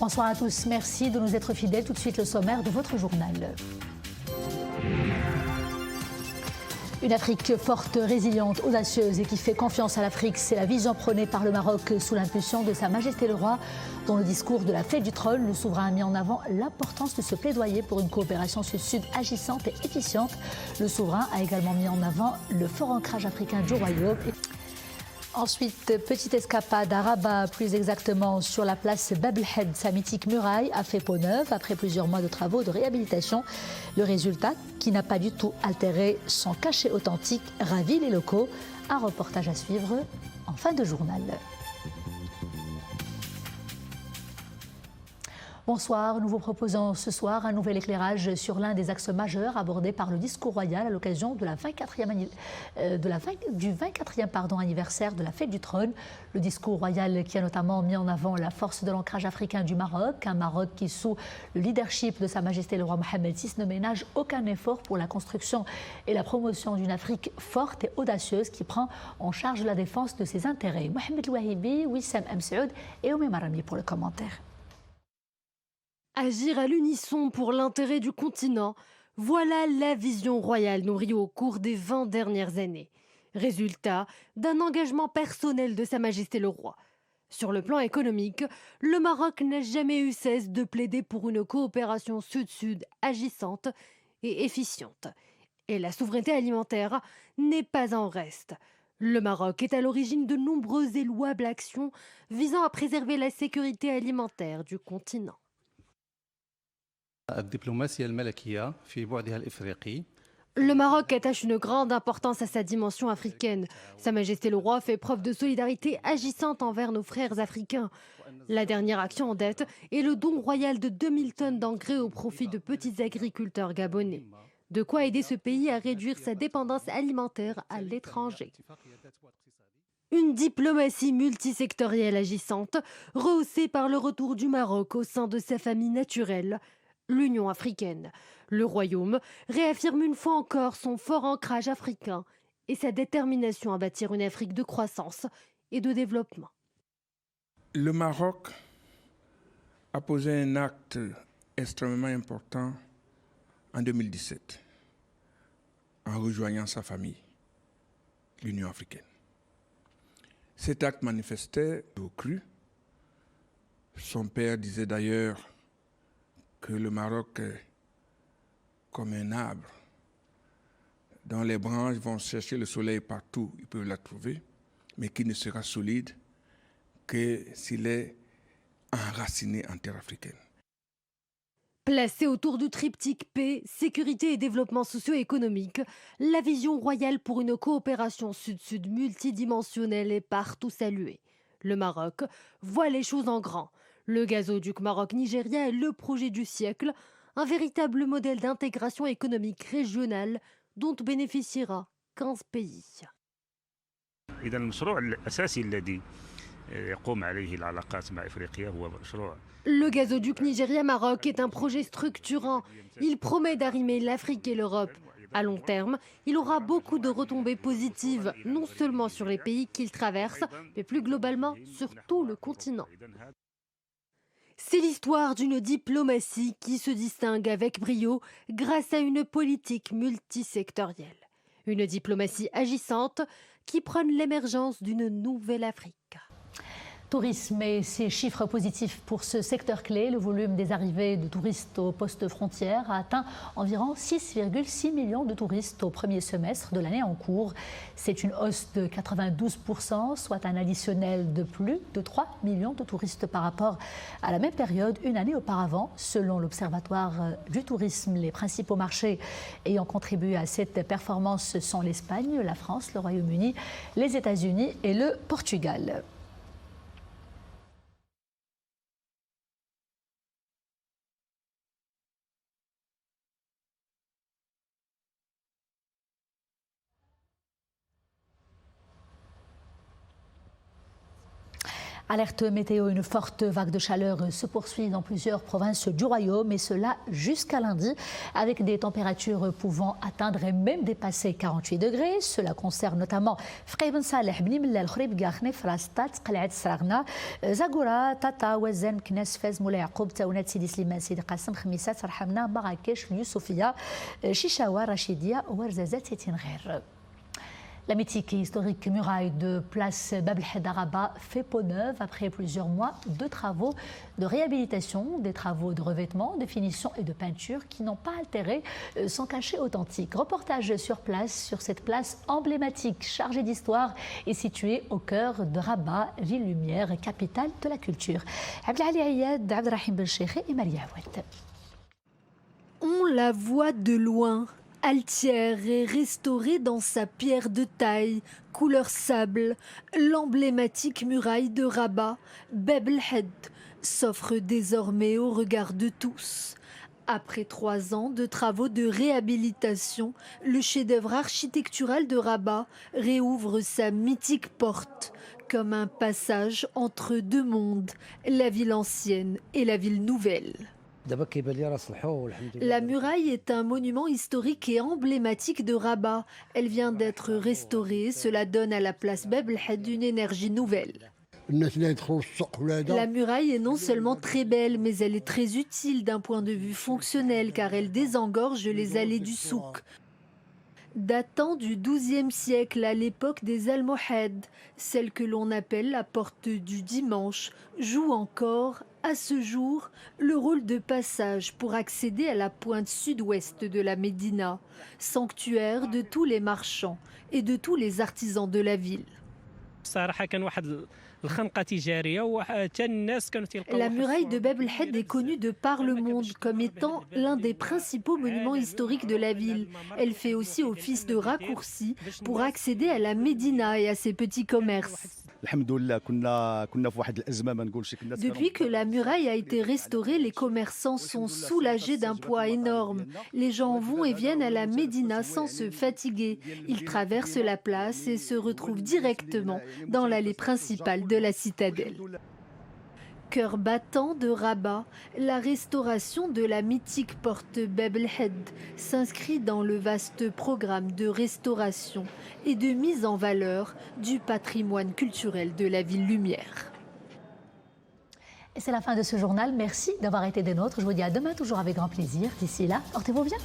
Bonsoir à tous, merci de nous être fidèles. Tout de suite le sommaire de votre journal. Une Afrique forte, résiliente, audacieuse et qui fait confiance à l'Afrique, c'est la vision prônée par le Maroc sous l'impulsion de Sa Majesté le Roi. Dans le discours de la fête du trône, le souverain a mis en avant l'importance de ce plaidoyer pour une coopération sud-sud agissante et efficiente. Le souverain a également mis en avant le fort ancrage africain du royaume. Ensuite, petite escapade à Rabat, plus exactement sur la place Bab el-Had. Sa mythique muraille a fait peau neuve après plusieurs mois de travaux de réhabilitation. Le résultat, qui n'a pas du tout altéré son cachet authentique, ravit les locaux. Un reportage à suivre en fin de journal. Bonsoir, nous vous proposons ce soir un nouvel éclairage sur l'un des axes majeurs abordés par le discours royal à l'occasion de du 24e anniversaire de la fête du trône. Le discours royal qui a notamment mis en avant la force de l'ancrage africain du Maroc, un Maroc qui, sous le leadership de Sa Majesté le roi Mohamed VI, ne ménage aucun effort pour la construction et la promotion d'une Afrique forte et audacieuse qui prend en charge la défense de ses intérêts. Mohamed Louahibi, Wissam Msaoud et Oumé Marami pour le commentaire. Agir à l'unisson pour l'intérêt du continent, voilà la vision royale nourrie au cours des 20 dernières années. Résultat d'un engagement personnel de Sa Majesté le Roi. Sur le plan économique, le Maroc n'a jamais eu cesse de plaider pour une coopération sud-sud agissante et efficiente. Et la souveraineté alimentaire n'est pas en reste. Le Maroc est à l'origine de nombreuses et louables actions visant à préserver la sécurité alimentaire du continent. Le Maroc attache une grande importance à sa dimension africaine. Sa Majesté le Roi fait preuve de solidarité agissante envers nos frères africains. La dernière action en date est le don royal de 2000 tonnes d'engrais au profit de petits agriculteurs gabonais. De quoi aider ce pays à réduire sa dépendance alimentaire à l'étranger. Une diplomatie multisectorielle agissante, rehaussée par le retour du Maroc au sein de sa famille naturelle, l'Union africaine. Le Royaume réaffirme une fois encore son fort ancrage africain et sa détermination à bâtir une Afrique de croissance et de développement. Le Maroc a posé un acte extrêmement important en 2017 en rejoignant sa famille, l'Union africaine. Cet acte manifestait au cru. Son père disait d'ailleurs que le Maroc est comme un arbre dont les branches vont chercher le soleil partout, ils peuvent la trouver, mais qui ne sera solide que s'il est enraciné en terre africaine. Placée autour du triptyque paix, sécurité et développement socio-économique, la vision royale pour une coopération sud-sud multidimensionnelle est partout saluée. Le Maroc voit les choses en grand. Le gazoduc Maroc-Nigeria est le projet du siècle, un véritable modèle d'intégration économique régionale dont bénéficiera 15 pays. Le gazoduc Nigeria-Maroc est un projet structurant. Il promet d'arrimer l'Afrique et l'Europe. À long terme, il aura beaucoup de retombées positives, non seulement sur les pays qu'il traverse, mais plus globalement sur tout le continent. C'est l'histoire d'une diplomatie qui se distingue avec brio grâce à une politique multisectorielle. Une diplomatie agissante qui prône l'émergence d'une nouvelle Afrique. Tourisme et ses chiffres positifs pour ce secteur clé. Le volume des arrivées de touristes aux postes frontières a atteint environ 6,6 millions de touristes au premier semestre de l'année en cours. C'est une hausse de 92%, soit un additionnel de plus de 3 millions de touristes par rapport à la même période une année auparavant. Selon l'Observatoire du tourisme, les principaux marchés ayant contribué à cette performance sont l'Espagne, la France, le Royaume-Uni, les États-Unis et le Portugal. Alerte météo, une forte vague de chaleur se poursuit dans plusieurs provinces du royaume et cela jusqu'à lundi avec des températures pouvant atteindre et même dépasser 48 degrés. Cela concerne notamment Fqay Ben Saleh, Bni Mellal, Khouribga, Khnef, Rastat, Qel'at Sragna, Zagora, Tata, Ouazen, Knes, Fez, Moulay Yacoub, Taounat, Sidi Slimane, Sidi Qassem, Khmissat, Sarhamna, Marrakech, Youssoufia, Chichawa, Rachidia, Ouarzazat et Tinghir. La mythique et historique muraille de place Bab el-Had à Rabat fait peau neuve après plusieurs mois de travaux de réhabilitation, des travaux de revêtement, de finition et de peinture qui n'ont pas altéré son cachet authentique. Reportage sur place sur cette place emblématique chargée d'histoire et située au cœur de Rabat, ville lumière et capitale de la culture. Abdelali Ayad, Abdelrahim Ben Cheikh et Maria Awad. On la voit de loin. Altière et restaurée dans sa pierre de taille, couleur sable, l'emblématique muraille de Rabat, Bab el-Had, s'offre désormais au regard de tous. Après 3 ans de travaux de réhabilitation, le chef-d'œuvre architectural de Rabat réouvre sa mythique porte, comme un passage entre deux mondes, la ville ancienne et la ville nouvelle. La muraille est un monument historique et emblématique de Rabat. Elle vient d'être restaurée, cela donne à la place Bab el-Had une énergie nouvelle. La muraille est non seulement très belle, mais elle est très utile d'un point de vue fonctionnel car elle désengorge les allées du souk. Datant du XIIe siècle à l'époque des Almohades, celle que l'on appelle la porte du dimanche, joue encore, à ce jour, le rôle de passage pour accéder à la pointe sud-ouest de la Médina, sanctuaire de tous les marchands et de tous les artisans de la ville. La muraille de Bab el-Had est connue de par le monde comme étant l'un des principaux monuments historiques de la ville. Elle fait aussi office de raccourci pour accéder à la Médina et à ses petits commerces. Depuis que la muraille a été restaurée, les commerçants sont soulagés d'un poids énorme. Les gens vont et viennent à la Médina sans se fatiguer. Ils traversent la place et se retrouvent directement dans l'allée principale de la citadelle. Cœur battant de Rabat, la restauration de la mythique porte Bab el-Had s'inscrit dans le vaste programme de restauration et de mise en valeur du patrimoine culturel de la ville lumière. Et c'est la fin de ce journal. Merci d'avoir été des nôtres. Je vous dis à demain, toujours avec grand plaisir. D'ici là, portez-vous bien.